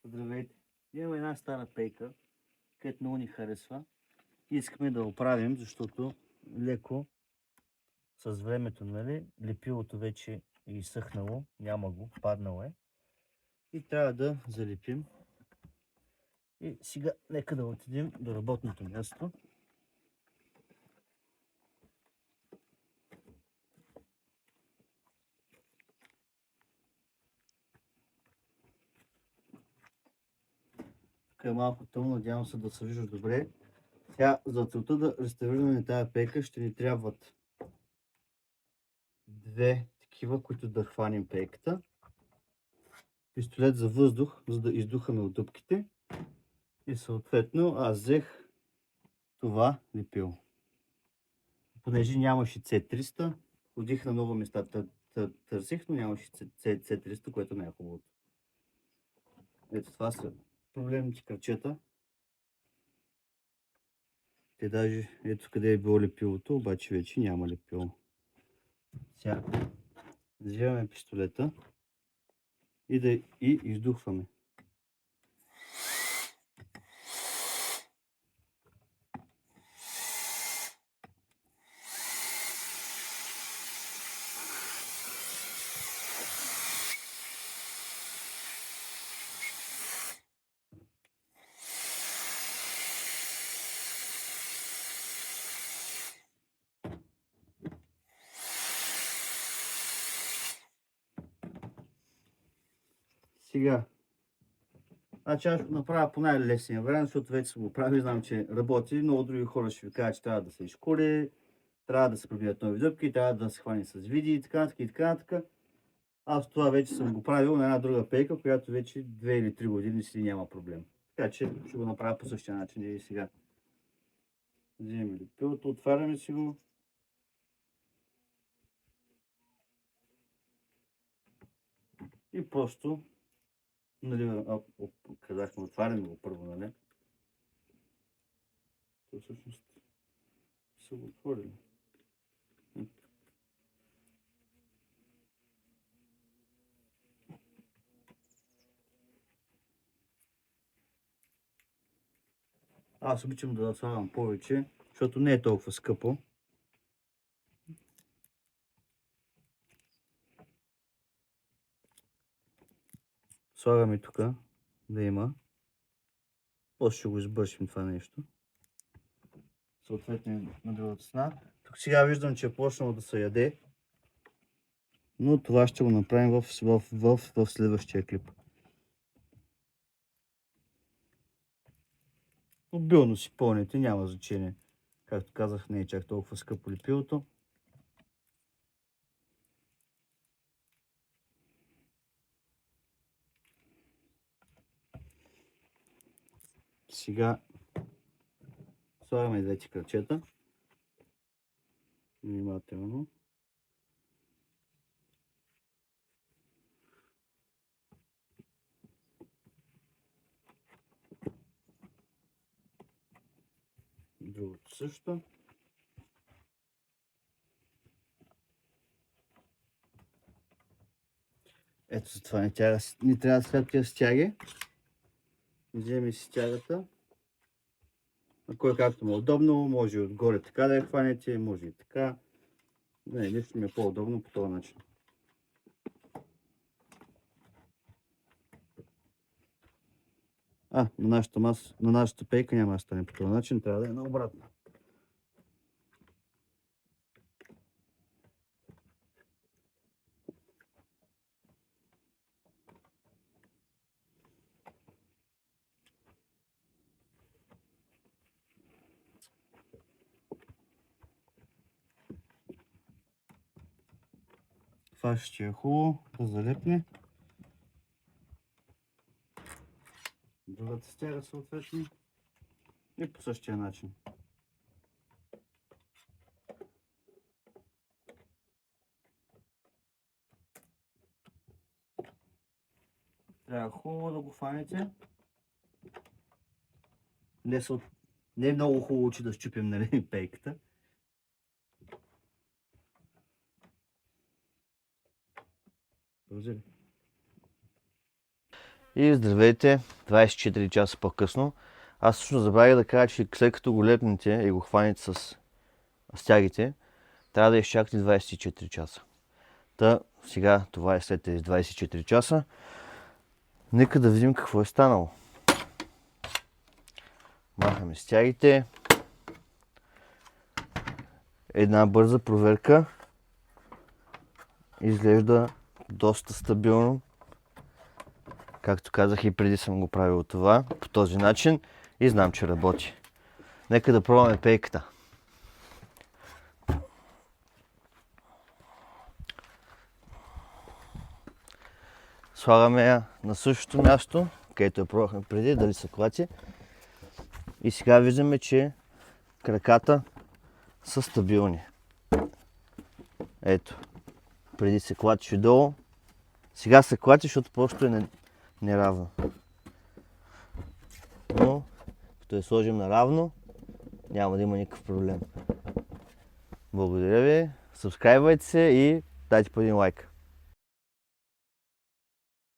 Здравейте! Имаме една стара пейка, където много ни харесва. Искаме да оправим, защото леко с времето, нали, лепилото вече е изсъхнало, няма го, паднало е. И трябва да залепим. И сега нека да отидем до работното място. Тук е малко тъмно, надявам се да се вижда добре. Сега за целта да реставрираме тази пейка ще ни трябват две такива, които да хванем пейката. Пистолет за въздух, за да издухаме от дупките. И съответно аз взех това лепило. Понеже нямаше C300, ходих на много места, търсих, но нямаше C300, което не е хубавото. Ето това са проблемните кръчета. Те даже, ето къде е било лепилото, обаче вече няма лепило. Сега вземаме пистолета и издухваме. Сега, значи аз ще го направя по най-лесния вариант, защото вече съм го правил, знам, че работи. Много други хора ще ви кажат, че трябва да се изколи, трябва да се пробият нови дъпки, трябва да се хване с види и така, и така, така. Аз това вече съм го правил на една друга пейка, която вече 2 или 3 години си няма проблем. Така че ще го направя по същия начин и сега. Вземем лепилото, отваряме си го. И просто, нали, казахме, отваряме го първо, нали? То всъщност са го отворили. Аз обичам да слагам повече, защото не е толкова скъпо. Слагаме тук да има. После ще го избършим това нещо. Съответно на другата страна. Тук сега виждам, че е почнало да се яде. Но това ще го направим в следващия клип. Обилно си пълните, няма значение. Както казах, не е чак толкова скъпо лепилото. Сега слагаме двете кръчета. Внимателно. Другото също. Ето за това не трябва да след тия стяги. Вземе си стягата. На кой както му е удобно, може и отгоре така да я хванете, може и така. Не, лично ми е по-удобно по този начин. На нашата пейка няма да стане по този начин, трябва да е наобратно. Това ще е хубаво да залепне. Другата стяга съответно. И по същия начин. Трябва хубаво да го фанете. Не е много хубаво, че да счупим, нали, пейката. Продължи ли? И здравейте, 24 часа по-късно. Аз всъщност забравих да кажа, че след като го лепнете и го хванете с стягите, трябва да изчакате 24 часа. Та сега това е след тези 24 часа. Нека да видим какво е станало. Махаме стягите. Една бърза проверка. Изглежда доста стабилно. Както казах и преди съм го правил това по този начин и знам, че работи. Нека да пробваме пейката. Слагаме я на същото място, където я пробвахме преди, дали се клати. И сега виждаме, че краката са стабилни. Ето, преди се клатеше долу, сега се клати, защото просто е неравно. Но, като я сложим наравно, няма да има никакъв проблем. Благодаря ви, сабскрайбвайте се и дайте по един лайк.